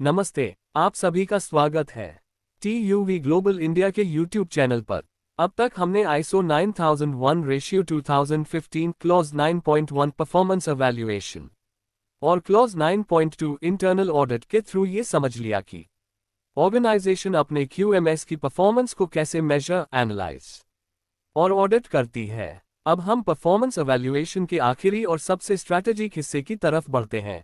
नमस्ते, आप सभी का स्वागत है TUV ग्लोबल इंडिया के YouTube चैनल पर। अब तक हमने ISO 9001 ratio 2015 clause 9.1 performance evaluation और क्लॉज 9.2 इंटरनल ऑडिट के थ्रू ये समझ लिया कि ऑर्गेनाइजेशन अपने QMS की परफॉर्मेंस को कैसे मेजर, एनालाइज और ऑडिट करती है। अब हम परफॉर्मेंस एवेल्युएशन के आखिरी और सबसे स्ट्रैटेजिक हिस्से की तरफ बढ़ते हैं।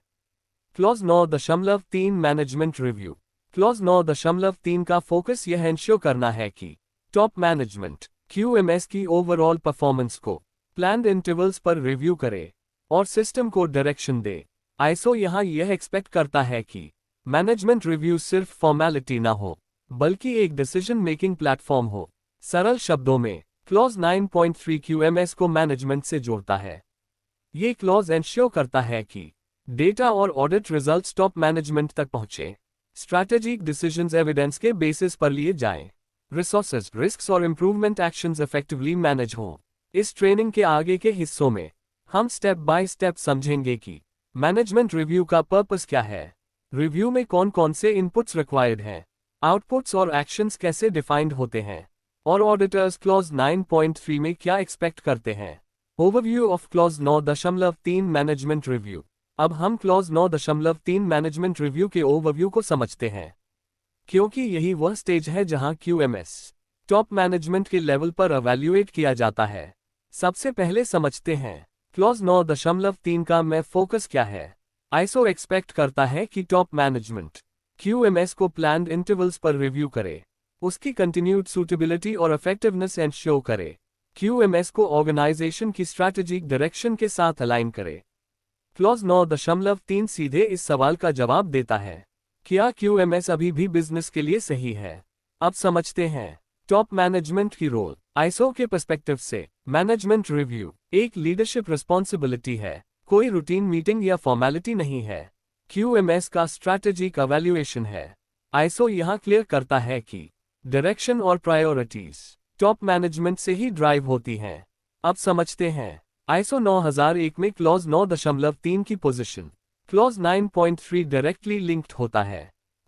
Clause 9.3 management review. क्लॉज 9.3 का फोकस यह इंश्योर करना है कि टॉप मैनेजमेंट QMS की ओवरऑल परफॉर्मेंस को प्लान्ड इंटरवल्स पर रिव्यू करे और सिस्टम को डायरेक्शन दे। आईएसओ यहां यह एक्सपेक्ट करता है कि मैनेजमेंट रिव्यू सिर्फ फॉर्मेलिटी ना हो, बल्कि एक डिसीजन मेकिंग प्लेटफॉर्म हो। सरल शब्दों में, क्लॉज 9.3 QMS को मैनेजमेंट से जोड़ता है। ये क्लॉज इंश्योर करता है कि डेटा और ऑडिट रिजल्ट्स टॉप मैनेजमेंट तक पहुंचे, स्ट्रैटेजिक डिसीजंस एविडेंस के बेसिस पर लिए जाएं, रिसोर्सेज, रिस्क्स और इंप्रूवमेंट एक्शंस इफेक्टिवली मैनेज हों। इस ट्रेनिंग के आगे के हिस्सों में हम स्टेप बाय स्टेप समझेंगे कि मैनेजमेंट रिव्यू का पर्पस क्या है, रिव्यू में कौन कौन से इनपुट्स रिक्वायर्ड हैं, आउटपुट्स और एक्शंस कैसे डिफाइंड होते हैं, और ऑडिटर्स क्लॉज 9.3 में क्या एक्सपेक्ट करते हैं। Overview of clause 9.3 management review. अब हम क्लॉज 9.3 मैनेजमेंट रिव्यू के ओवरव्यू को समझते हैं, क्योंकि यही वह स्टेज है जहां QMS टॉप मैनेजमेंट के लेवल पर एवेल्युएट किया जाता है। सबसे पहले समझते हैं क्लॉज 9.3 का में फोकस क्या है। आईएसओ एक्सपेक्ट करता है कि टॉप मैनेजमेंट QMS को प्लान्ड इंटरवल्स पर रिव्यू करे, उसकी कंटिन्यूड सूटेबिलिटी और इफेक्टिवनेस एंश्योर करे, QMS को ऑर्गेनाइजेशन की स्ट्रैटेजिक डायरेक्शन के साथ अलाइन करे। क्लॉज 9.3 सीधे इस सवाल का जवाब देता है, क्या QMS अभी भी बिजनेस के लिए सही है। अब समझते हैं टॉप मैनेजमेंट की रोल। आईएसओ के पर्सपेक्टिव से मैनेजमेंट रिव्यू एक लीडरशिप रिस्पॉन्सिबिलिटी है, कोई रूटीन मीटिंग या फॉर्मेलिटी नहीं है। QMS का स्ट्रैटेजिक एवेल्युएशन है। आईएसओ यहां क्लियर करता है कि डायरेक्शन और प्रायोरिटीज टॉप मैनेजमेंट से ही ड्राइव होती हैं। अब समझते हैं आईएसओ 9001 में क्लॉज 9.3 की पोजीशन क्लॉज 9.3 डायरेक्टली लिंक्ड होता है।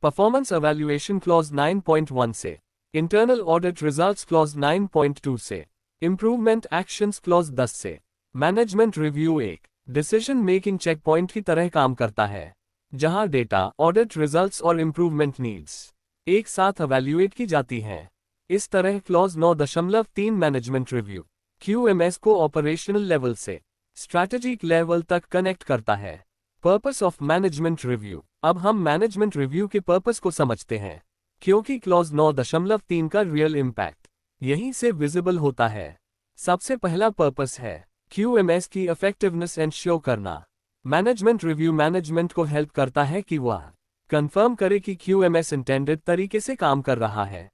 परफॉर्मेंस एवेल्युएशन क्लॉज 9.1 से, इंटरनल ऑडिट रिजल्ट्स क्लॉज 9.2 से, इंप्रूवमेंट एक्शंस क्लॉज 10 से। मैनेजमेंट रिव्यू एक डिसीजन मेकिंग चेक पॉइंट की तरह काम करता है, जहां डेटा, ऑडिट रिजल्ट्स और इंप्रूवमेंट नीड्स एक साथ एवेल्युएट की जाती हैं। इस तरह क्लॉज 9.3 मैनेजमेंट रिव्यू QMS को ऑपरेशनल लेवल से स्ट्रैटेजिक लेवल तक कनेक्ट करता है। Purpose of management review. अब हम मैनेजमेंट रिव्यू के पर्पस को समझते हैं, क्योंकि क्लॉज 9.3 का रियल इम्पैक्ट यहीं से विजिबल होता है। सबसे पहला पर्पस है QMS की इफेक्टिवनेस एंश्योर करना। मैनेजमेंट रिव्यू मैनेजमेंट को हेल्प करता है कि वह कंफर्म करे कि QMS इंटेंडेड तरीके से काम कर रहा है,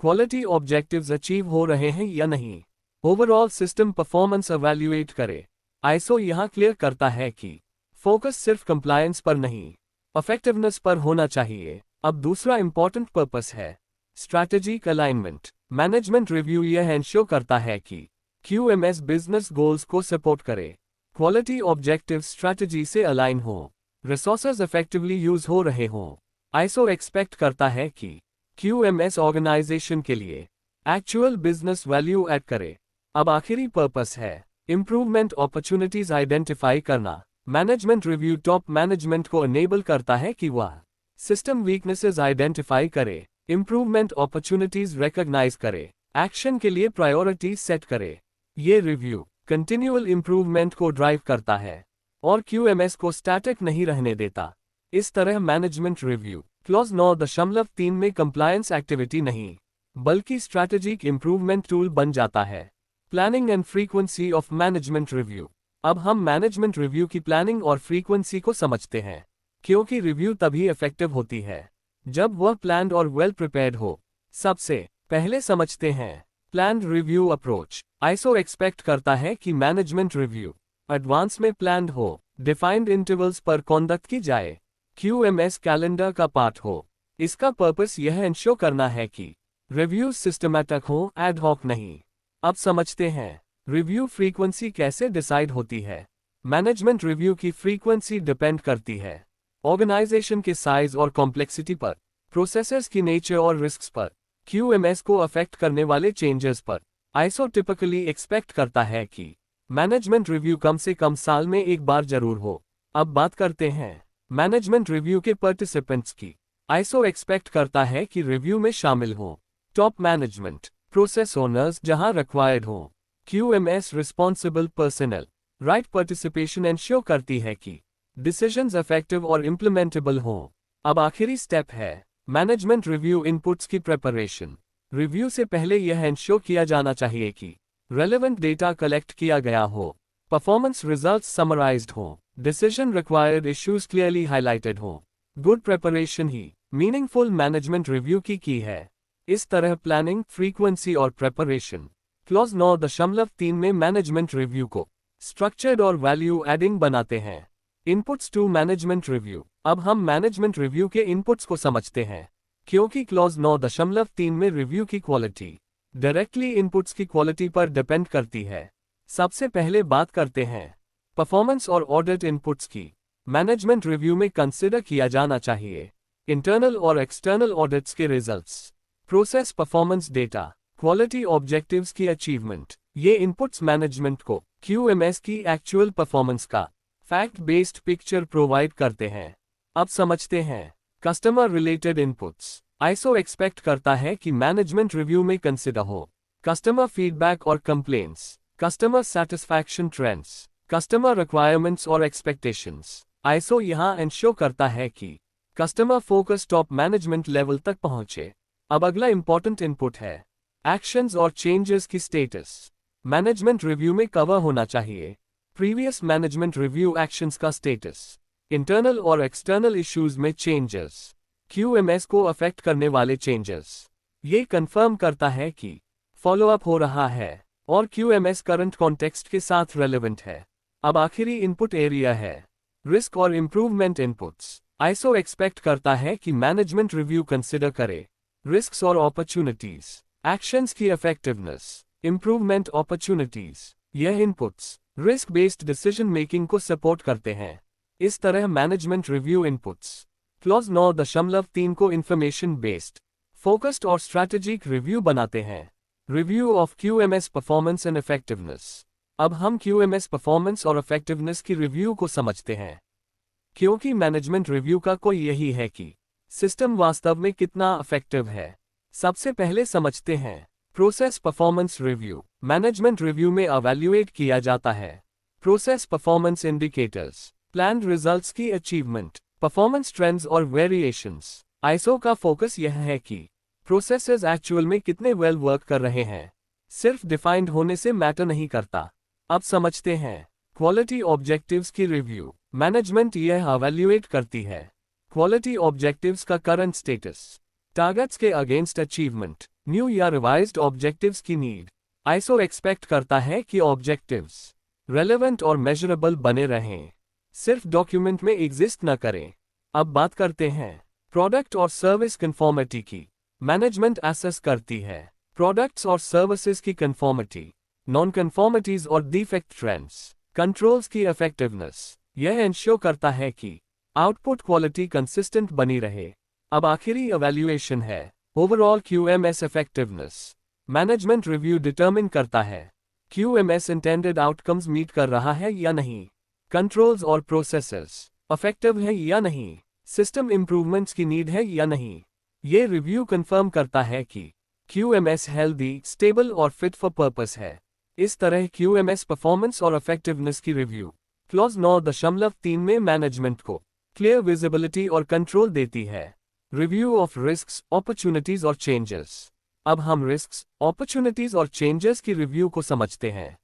क्वालिटी ऑब्जेक्टिव्स अचीव हो रहे हैं या नहीं, ओवरऑल सिस्टम परफॉर्मेंस एवेल्युएट करे। आईएसओ यहां क्लियर करता है कि फोकस सिर्फ कंप्लायंस पर नहीं, इफेक्टिवनेस पर होना चाहिए। अब दूसरा इंपॉर्टेंट पर्पस है स्ट्रैटेजिक अलाइनमेंट। मैनेजमेंट रिव्यू यह एंश्योर करता है कि QMS बिजनेस गोल्स को सपोर्ट करे, क्वालिटी ऑब्जेक्टिव स्ट्रैटेजी से अलाइन हो, रिसोर्सेज इफेक्टिवली यूज हो रहे हों। आईएसओ एक्सपेक्ट करता है कि QMS ऑर्गेनाइजेशन के लिए एक्चुअल बिजनेस वैल्यू ऐड करे। अब आखिरी पर्पस है इंप्रूवमेंट अपॉर्चुनिटीज आइडेंटिफाई करना। मैनेजमेंट रिव्यू टॉप मैनेजमेंट को एनेबल करता है कि वह सिस्टम वीकनेसेस आइडेंटिफाई करे, इंप्रूवमेंट अपॉर्चुनिटीज रिकॉग्नाइज करे, एक्शन के लिए प्रायोरिटीज सेट करे। ये रिव्यू कंटिन्यूअल इंप्रूवमेंट को ड्राइव करता है और QMS को स्टैटिक नहीं रहने देता। इस तरह मैनेजमेंट रिव्यू क्लॉज 9.3 में कंप्लायंस एक्टिविटी नहीं, बल्कि स्ट्रैटेजिक इंप्रूवमेंट टूल बन जाता है। Planning and frequency of management review. अब हम मैनेजमेंट रिव्यू की प्लानिंग और फ्रीक्वेंसी को समझते हैं, क्योंकि रिव्यू तभी इफेक्टिव होती है जब वह प्लान्ड और वेल प्रिपेयर्ड हो। सबसे पहले समझते हैं planned review approach. ISO expect करता है कि मैनेजमेंट रिव्यू एडवांस में प्लान्ड हो, डिफाइंड इंटरवल्स पर कंडक्ट की जाए, QMS कैलेंडर का पार्ट हो। इसका पर्पस यह इंश्योर करना है कि रिव्यू सिस्टमैटिक हो, एड हॉक नहीं। अब समझते हैं रिव्यू फ्रीक्वेंसी कैसे डिसाइड होती है। मैनेजमेंट रिव्यू की फ्रीक्वेंसी डिपेंड करती है ऑर्गेनाइजेशन के साइज और कॉम्प्लेक्सिटी पर, प्रोसेसर्स की नेचर और रिस्क्स पर, QMS को अफेक्ट करने वाले चेंजेस पर। आईएसओ टिपिकली एक्सपेक्ट करता है कि मैनेजमेंट रिव्यू कम से कम साल में एक बार जरूर हो। अब बात करते हैं मैनेजमेंट रिव्यू के पार्टिसिपेंट्स की। आईएसओ एक्सपेक्ट करता है कि रिव्यू में शामिल हो टॉप मैनेजमेंट, प्रोसेस ओनर्स जहां रिक्वायर्ड हो, QMS responsible personal. Right participation ensure करती है कि डिसीजंस इफेक्टिव और इम्प्लीमेंटेबल हों। अब आखिरी स्टेप है मैनेजमेंट रिव्यू इनपुट्स की प्रिपरेशन। रिव्यू से पहले यह एंश्योर किया जाना चाहिए कि रेलेवेंट डेटा कलेक्ट किया गया हो, परफॉर्मेंस रिजल्ट्स समराइज्ड हो, decision required issues clearly highlighted हो। गुड प्रिपरेशन ही मीनिंगफुल मैनेजमेंट रिव्यू की है। इस तरह प्लानिंग, फ्रीक्वेंसी और प्रिपरेशन क्लॉज 9.3 में मैनेजमेंट रिव्यू को स्ट्रक्चर्ड और वैल्यू एडिंग बनाते हैं। Inputs to management review. अब हम मैनेजमेंट रिव्यू के इनपुट्स को समझते हैं, क्योंकि क्लॉज 9.3 में रिव्यू की क्वालिटी डायरेक्टली इनपुट्स की क्वालिटी पर डिपेंड करती है। सबसे पहले बात करते हैं परफॉर्मेंस और ऑडिट इनपुट्स की। मैनेजमेंट रिव्यू में कंसिडर किया जाना चाहिए इंटरनल और एक्सटर्नल ऑडिट्स के results, process performance data, quality objectives की अचीवमेंट। ये इनपुट्स मैनेजमेंट को QMS की एक्चुअल परफॉर्मेंस का फैक्ट बेस्ड पिक्चर प्रोवाइड करते हैं। अब समझते हैं customer related inputs. ISO expect करता है कि मैनेजमेंट रिव्यू में कंसिडर हो कस्टमर फीडबैक और complaints, customer satisfaction trends, customer requirements और एक्सपेक्टेशंस। आईएसओ यहां एंश्योर करता है कि customer focus top management level तक पहुंचे। अब अगला इंपॉर्टेंट इनपुट है एक्शंस और चेंजेस की स्टेटस। मैनेजमेंट रिव्यू में कवर होना चाहिए प्रीवियस मैनेजमेंट रिव्यू एक्शंस का स्टेटस, इंटरनल और एक्सटर्नल इश्यूज में चेंजेस, QMS को अफेक्ट करने वाले चेंजेस। ये कंफर्म करता है कि फॉलोअप हो रहा है और QMS करंट कॉन्टेक्स्ट के साथ रेलेवेंट है। अब आखिरी इनपुट एरिया है रिस्क और इंप्रूवमेंट इनपुट्स। आईएसओ एक्सपेक्ट करता है कि मैनेजमेंट रिव्यू कंसिडर करे रिस्क्स और अपॉर्चुनिटीज, एक्शंस की इफेक्टिवनेस, इंप्रूवमेंट अपॉर्चुनिटीज। यह inputs risk based decision making को सपोर्ट करते हैं। इस तरह मैनेजमेंट रिव्यू इनपुट्स क्लॉज 9.3 को इंफॉर्मेशन बेस्ड, फोकस्ड और स्ट्रैटेजिक रिव्यू बनाते हैं। Review of QMS performance and effectiveness. अब हम QMS परफॉर्मेंस और इफेक्टिवनेस की रिव्यू को समझते हैं, क्योंकि मैनेजमेंट रिव्यू का कोई यही है कि सिस्टम वास्तव में कितना इफेक्टिव है। सबसे पहले समझते हैं process performance review. Management review में इवैल्यूएट किया जाता है process performance indicators, planned results की अचीवमेंट, परफॉर्मेंस ट्रेंड्स और वेरिएशंस। आईएसओ का फोकस यह है कि प्रोसेसेस एक्चुअल में कितने वेल वर्क कर रहे हैं, सिर्फ डिफाइंड होने से मैटर नहीं करता। अब समझते हैं क्वालिटी ऑब्जेक्टिव्स की रिव्यू। मैनेजमेंट यह इवैल्यूएट करती है क्वालिटी ऑब्जेक्टिव्स का करंट स्टेटस, टारगेट्स के अगेंस्ट अचीवमेंट, न्यू या रिवाइज्ड ऑब्जेक्टिव्स की नीड। आईएसओ एक्सपेक्ट करता है कि ऑब्जेक्टिव्स रेलेवेंट और मेजरेबल बने रहें, सिर्फ डॉक्यूमेंट में एग्जिस्ट न करें। अब बात करते हैं प्रोडक्ट और सर्विस कंफॉर्मिटी की। मैनेजमेंट एसेस करती है प्रोडक्ट्स और सर्विसेज की कंफॉर्मिटी, नॉन कंफॉर्मिटीज और डिफेक्ट ट्रेंड्स, कंट्रोल्स की इफेक्टिवनेस। यह इंश्योर करता है कि आउटपुट क्वालिटी कंसिस्टेंट बनी रहे। अब आखिरी इवैल्यूएशन है overall QMS effectiveness. Management review determine करता है QMS इंटेंडेड आउटकम्स मीट कर रहा है या नहीं, कंट्रोल्स और प्रोसेसेस इफेक्टिव है या नहीं, सिस्टम इंप्रूवमेंट्स की नीड है या नहीं। ये रिव्यू कंफर्म करता है कि QMS हेल्दी, स्टेबल और फिट फॉर पर्पस है। इस तरह QMS परफॉर्मेंस और इफेक्टिवनेस की रिव्यू क्लॉज 9.3 में मैनेजमेंट को क्लियर विजिबिलिटी और कंट्रोल देती है। रिव्यू ऑफ रिस्क्स, अपॉर्चुनिटीज और चेंजेस। अब हम रिस्क्स, अपॉर्चुनिटीज और चेंजेस की रिव्यू को समझते हैं,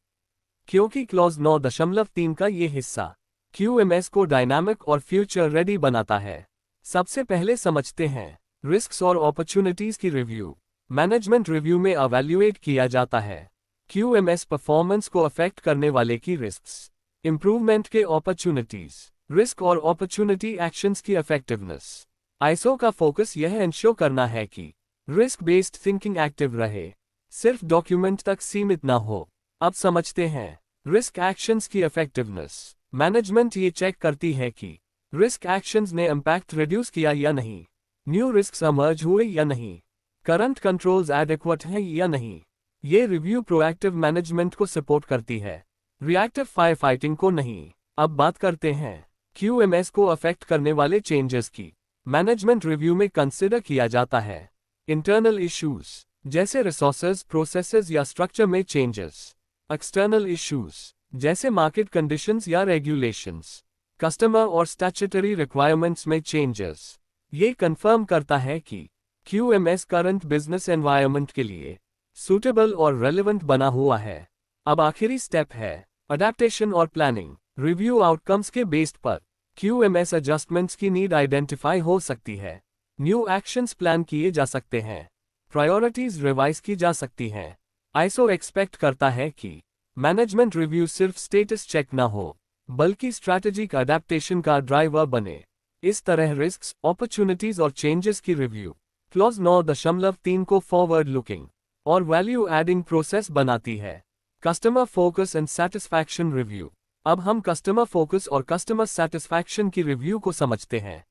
क्योंकि क्लॉज 9.3 का ये हिस्सा QMS को डायनामिक और फ्यूचर रेडी बनाता है। सबसे पहले समझते हैं रिस्क्स और अपॉर्चुनिटीज की रिव्यू। मैनेजमेंट रिव्यू में इवैल्यूएट किया जाता है QMS परफॉर्मेंस को अफेक्ट करने वाले की रिस्क्स, इंप्रूवमेंट के अपॉर्चुनिटीज, रिस्क और अपॉर्चुनिटी एक्शंस की इफेक्टिवनेस। आईएसओ का फोकस यह इंश्योर करना है कि रिस्क बेस्ड थिंकिंग एक्टिव रहे, सिर्फ डॉक्यूमेंट तक सीमित ना हो। अब समझते हैं रिस्क एक्शंस की इफेक्टिवनेस। मैनेजमेंट ये चेक करती है कि रिस्क एक्शंस ने इम्पैक्ट रिड्यूस किया या नहीं, न्यू रिस्क इमर्ज हुए या नहीं, करंट कंट्रोल्स एडिक्वेट हैं या नहीं। ये रिव्यू प्रोएक्टिव मैनेजमेंट को सपोर्ट करती है, रिएक्टिव फायर फाइटिंग को नहीं। अब बात करते हैं QMS को अफेक्ट करने वाले चेंजेस की। मैनेजमेंट रिव्यू में कंसिडर किया जाता है इंटरनल इश्यूज जैसे रिसोर्सेज, प्रोसेसेस या स्ट्रक्चर में चेंजेस, एक्सटर्नल इश्यूज जैसे मार्केट कंडीशंस या रेगुलेशंस, कस्टमर और स्टैट्यूटरी रिक्वायरमेंट्स में चेंजेस। ये कंफर्म करता है कि QMS करंट बिजनेस एनवायरनमेंट के लिए सूटेबल और रेलेवेंट बना हुआ है। अब आखिरी स्टेप है अडेप्टेशन और प्लानिंग। रिव्यू आउटकम्स के बेस्ड पर QMS एडजस्टमेंट्स की नीड आइडेंटिफाई हो सकती है, न्यू एक्शंस प्लान किए जा सकते हैं, प्रायोरिटीज रिवाइज की जा सकती हैं। आईएसओ एक्सपेक्ट करता है कि मैनेजमेंट रिव्यू सिर्फ स्टेटस चेक ना हो, बल्कि स्ट्रैटेजिक अडेप्टेशन का ड्राइवर बने। इस तरह रिस्क्स, अपॉर्चुनिटीज और चेंजेस की रिव्यू क्लॉज 9.3 को फॉरवर्ड लुकिंग और वैल्यू एडिंग प्रोसेस बनाती है। Customer focus and satisfaction review. अब हम कस्टमर फोकस और कस्टमर सेटिस्फैक्शन की रिव्यू को समझते हैं,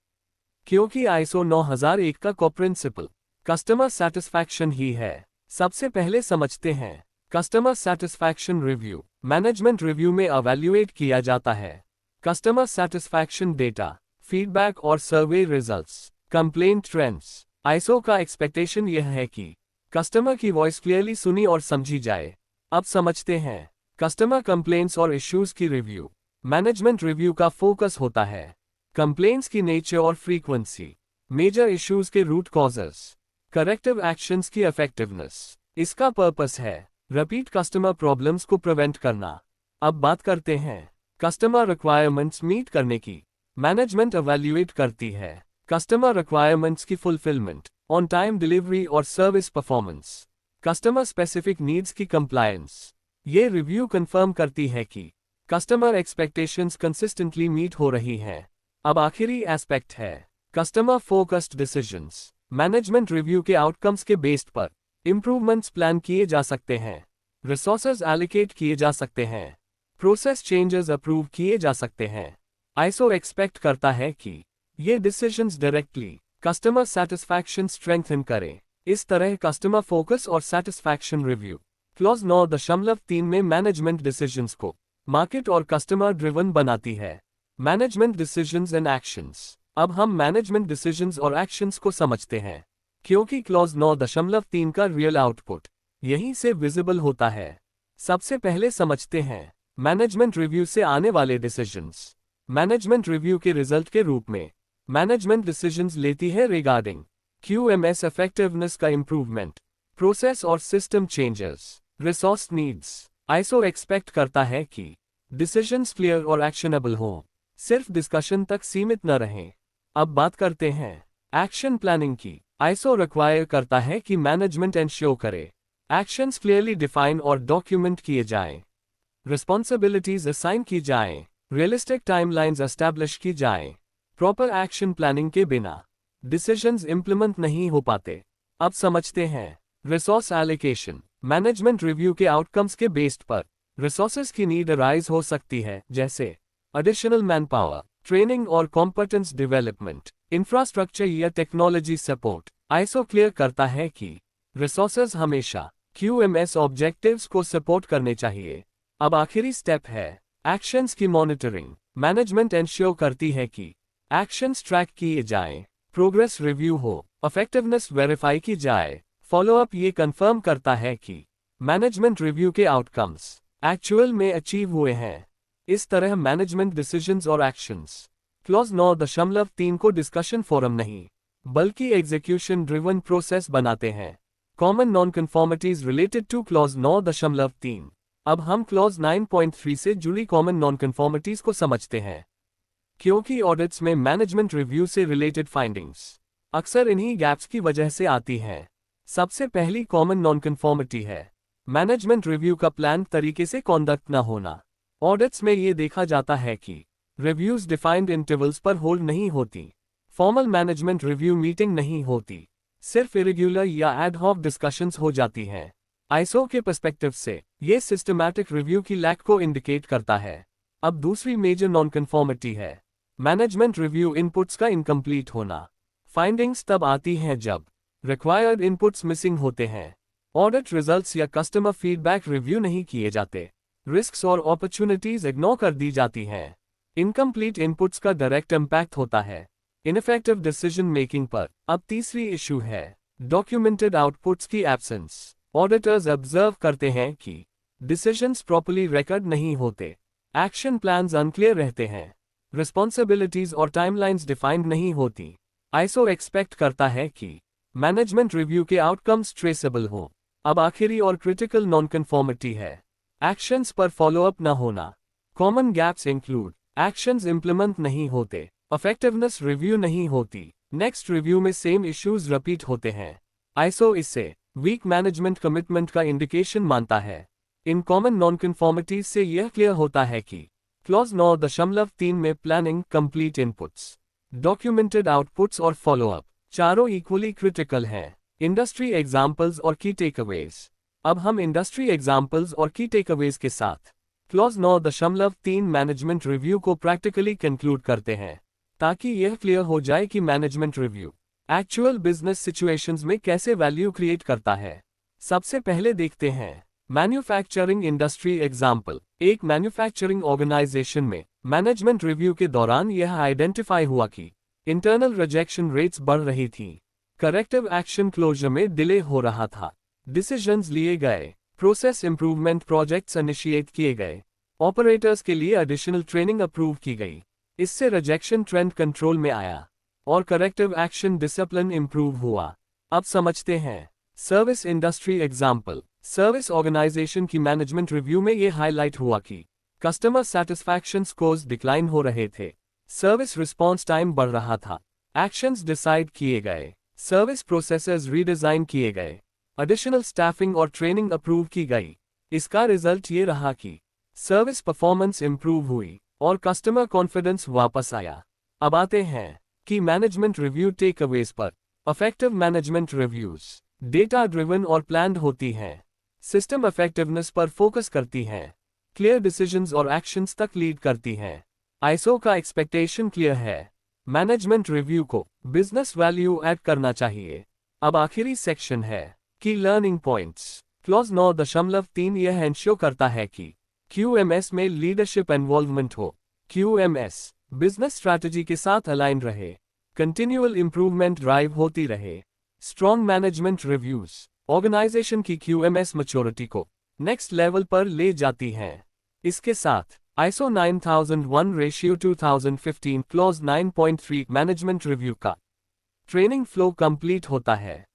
क्योंकि आईएसओ 9001 का को प्रिंसिपल कस्टमर सेटिस्फैक्शन ही है। सबसे पहले समझते हैं customer satisfaction review. Management review में इवैल्यूएट किया जाता है कस्टमर सेटिस्फैक्शन डेटा, फीडबैक और सर्वे रिजल्ट्स, कंप्लेंट ट्रेंड्स। आईएसओ का एक्सपेक्टेशन यह है कि कस्टमर की वॉइस क्लियरली सुनी और समझी जाए। अब समझते हैं कस्टमर कंप्लेंट्स और इश्यूज की रिव्यू। मैनेजमेंट रिव्यू का फोकस होता है कंप्लेंट्स की नेचर और फ्रीक्वेंसी, मेजर इश्यूज के रूट कॉजेस, करेक्टिव एक्शंस की इफेक्टिवनेस। इसका पर्पस है रिपीट कस्टमर प्रॉब्लम्स को प्रिवेंट करना। अब बात करते हैं कस्टमर रिक्वायरमेंट्स मीट करने की। मैनेजमेंट इवैल्यूएट करती है कस्टमर रिक्वायरमेंट्स की फुलफिलमेंट, ऑन टाइम डिलीवरी और service performance, customer specific needs की कंप्लायंस। ये रिव्यू कंफर्म करती है कि कस्टमर एक्सपेक्टेशंस कंसिस्टेंटली मीट हो रही हैं। अब आखिरी एस्पेक्ट है customer focused decisions. Management review के आउटकम्स के बेस्ड पर इंप्रूवमेंट्स प्लान किए जा सकते हैं, रिसोर्सेज एलोकेट किए जा सकते हैं, प्रोसेस चेंजेस अप्रूव किए जा सकते हैं। आईएसओ एक्सपेक्ट करता है कि ये decisions directly customer satisfaction strengthen करें। इस तरह कस्टमर फोकस और सेटिस्फैक्शन रिव्यू क्लॉज 9.3 में मैनेजमेंट डिसीजंस को मार्केट और कस्टमर ड्रिवन बनाती है। Management decisions and actions. अब हम मैनेजमेंट डिसीजंस और एक्शंस को समझते हैं, क्योंकि क्लॉज 9.3 का रियल आउटपुट यहीं से विजिबल होता है। सबसे पहले समझते हैं मैनेजमेंट रिव्यू से आने वाले डिसीजंस। मैनेजमेंट रिव्यू के रिजल्ट के रूप में मैनेजमेंट डिसीजंस लेती है रिगार्डिंग QMS इफेक्टिवनेस का इंप्रूवमेंट, प्रोसेस और system changes, resource needs. ISO expect करता है कि डिसीजंस क्लियर और एक्शनेबल हों, सिर्फ डिस्कशन तक सीमित न रहें। अब बात करते हैं एक्शन प्लानिंग की। आईएसओ रिक्वायर करता है कि मैनेजमेंट एंश्योर करे एक्शंस क्लियरली डिफाइन और डॉक्यूमेंट किए जाएं, रिस्पॉन्सिबिलिटीज असाइन की जाएं, रियलिस्टिक टाइमलाइंस एस्टैब्लिश की जाएं। प्रॉपर एक्शन प्लानिंग के बिना डिसीजंस इंप्लीमेंट नहीं हो पाते। अब समझते हैं रिसोर्स एलोकेशन। मैनेजमेंट रिव्यू के आउटकम्स के बेस्ड पर रिसोर्सेज की नीड अराइज हो सकती है, जैसे एडिशनल मैन पावर, ट्रेनिंग और कॉम्पिटेंस डेवलपमेंट, इंफ्रास्ट्रक्चर या टेक्नोलॉजी सपोर्ट। आईएसओ क्लियर करता है कि रिसोर्सेज हमेशा QMS ऑब्जेक्टिव्स को सपोर्ट करने चाहिए। अब आखिरी स्टेप है एक्शंस की मॉनिटरिंग। मैनेजमेंट एंश्योर करती है कि एक्शंस ट्रैक किए जाएं, प्रोग्रेस रिव्यू हो, इफेक्टिवनेस वेरीफाई की जाए। फॉलोअप ये कंफर्म करता है कि मैनेजमेंट रिव्यू के आउटकम्स एक्चुअल में अचीव हुए हैं। इस तरह मैनेजमेंट डिसीजंस और एक्शंस क्लॉज 9.3 को डिस्कशन फोरम नहीं, बल्कि एग्जीक्यूशन ड्रिवन प्रोसेस बनाते हैं। Common non conformities related to clause 9.3। अब हम क्लॉज 9.3 से जुड़ी कॉमन नॉन कन्फॉर्मिटीज को समझते हैं, क्योंकि ऑडिट्स में मैनेजमेंट रिव्यू से रिलेटेड फाइंडिंग्स अक्सर इन्हीं गैप्स की वजह से आती हैं। सबसे पहली कॉमन नॉन कन्फॉर्मिटी है मैनेजमेंट रिव्यू का प्लान तरीके से कॉन्डक्ट न होना। ऑडिट्स में ये देखा जाता है कि रिव्यूज डिफाइंड इंटरवल्स पर होल्ड नहीं होती, फॉर्मल मैनेजमेंट रिव्यू मीटिंग नहीं होती, सिर्फ इरेगुलर या एड हॉक डिस्कशंस हो जाती हैं। आईएसओ के पर्सपेक्टिव से ये सिस्टमैटिक रिव्यू की लैक को इंडिकेट करता है। अब दूसरी मेजर नॉन कन्फॉर्मिटी है मैनेजमेंट रिव्यू इनपुट्स का इनकम्प्लीट होना। फाइंडिंग्स तब आती हैं जब रिक्वायर्ड इनपुट्स मिसिंग होते हैं, ऑडिट रिजल्ट्स या कस्टमर फीडबैक रिव्यू नहीं किए जाते, रिस्क्स और अपॉर्चुनिटीज इग्नोर कर दी जाती हैं। इनकम्प्लीट इनपुट्स का डायरेक्ट इम्पैक्ट होता है इनफेक्टिव डिसीजन मेकिंग पर। अब तीसरी इशू है डॉक्यूमेंटेड आउटपुट्स की एब्सेंस। ऑडिटर्स ऑब्जर्व करते हैं कि डिसीजंस प्रॉपर्ली रिकॉर्ड नहीं होते, एक्शन प्लान्स अनक्लियर रहते हैं, रिस्पॉन्सिबिलिटीज और टाइमलाइंस डिफाइंड नहीं होती। आईएसओ एक्सपेक्ट करता है कि मैनेजमेंट रिव्यू के आउटकम्स ट्रेसेबल हो। अब आखिरी और क्रिटिकल नॉन कन्फॉर्मिटी है एक्शंस पर फॉलोअप न होना। Common gaps include actions implement नहीं होते, इफेक्टिवनेस रिव्यू नहीं होती, नेक्स्ट रिव्यू में सेम इश्यूज रिपीट होते हैं। आईएसओ इसे वीक मैनेजमेंट कमिटमेंट का इंडिकेशन मानता है। इन कॉमन नॉन कन्फॉर्मिटीज से यह क्लियर होता है कि क्लॉज 9.3 में planning, complete inputs, documented outputs और फॉलोअप चारों इक्वली क्रिटिकल हैं। इंडस्ट्री एग्जाम्पल्स और की टेकअवेज। अब हम इंडस्ट्री एग्जाम्पल्स और की टेकअवेज के साथ क्लॉज 9.3 मैनेजमेंट रिव्यू को प्रैक्टिकली कंक्लूड करते हैं, ताकि यह क्लियर हो जाए कि management review actual business situations में कैसे वैल्यू क्रिएट करता है। सबसे पहले देखते हैं मैन्युफैक्चरिंग इंडस्ट्री एग्जाम्पल। एक मैन्युफैक्चरिंग ऑर्गेनाइजेशन में मैनेजमेंट रिव्यू के दौरान यह आइडेंटिफाई हुआ कि इंटरनल रिजेक्शन रेट्स बढ़ रही थी, करेक्टिव एक्शन क्लोजर में डिले हो रहा था, डिसीजंस लिए गए, प्रोसेस इंप्रूवमेंट प्रोजेक्ट्स इनिशिएट किए गए, ऑपरेटर्स के लिए एडिशनल ट्रेनिंग अप्रूव की गई। इससे रिजेक्शन ट्रेंड कंट्रोल में आया और करेक्टिव एक्शन डिसिप्लिन इंप्रूव हुआ। अब समझते हैं service industry example. Service organization की मैनेजमेंट रिव्यू में यह हाईलाइट हुआ कि कस्टमर सैटिस्फैक्शन स्कोर्स डिक्लाइन हो रहे थे, सर्विस रिस्पॉन्स टाइम बढ़ रहा था, एक्शंस डिसाइड किए गए, सर्विस प्रोसेसेस रीडिजाइन किए गए, एडिशनल स्टाफिंग और ट्रेनिंग अप्रूव की गई। इसका रिजल्ट ये रहा कि सर्विस परफॉर्मेंस इंप्रूव हुई और कस्टमर कॉन्फिडेंस वापस आया। अब आते हैं कि मैनेजमेंट रिव्यू टेकअवेज पर। Effective management reviews data driven और प्लान्ड होती हैं, सिस्टम इफेक्टिवनेस पर फोकस करती हैं, क्लियर डिसीजंस और एक्शंस तक लीड करती हैं। आईएसओ का एक्सपेक्टेशन क्लियर है, मैनेजमेंट रिव्यू को बिजनेस वैल्यू ऐड करना चाहिए। अब आखिरी सेक्शन है की लर्निंग पॉइंट्स। क्लॉज 9.3 यह एंश्योर करता है कि QMS में लीडरशिप इन्वॉल्वमेंट हो, QMS बिजनेस स्ट्रैटेजी के साथ अलाइन रहे, कंटिन्यूअल इंप्रूवमेंट ड्राइव होती रहे, स्ट्रॉन्ग मैनेजमेंट रिव्यूज ऑर्गेनाइजेशन की QMS मैच्योरिटी को नेक्स्ट लेवल पर ले जाती हैं। इसके साथ ISO 9001 ratio 2015 clause 9.3 management review का ट्रेनिंग फ्लो कंप्लीट होता है।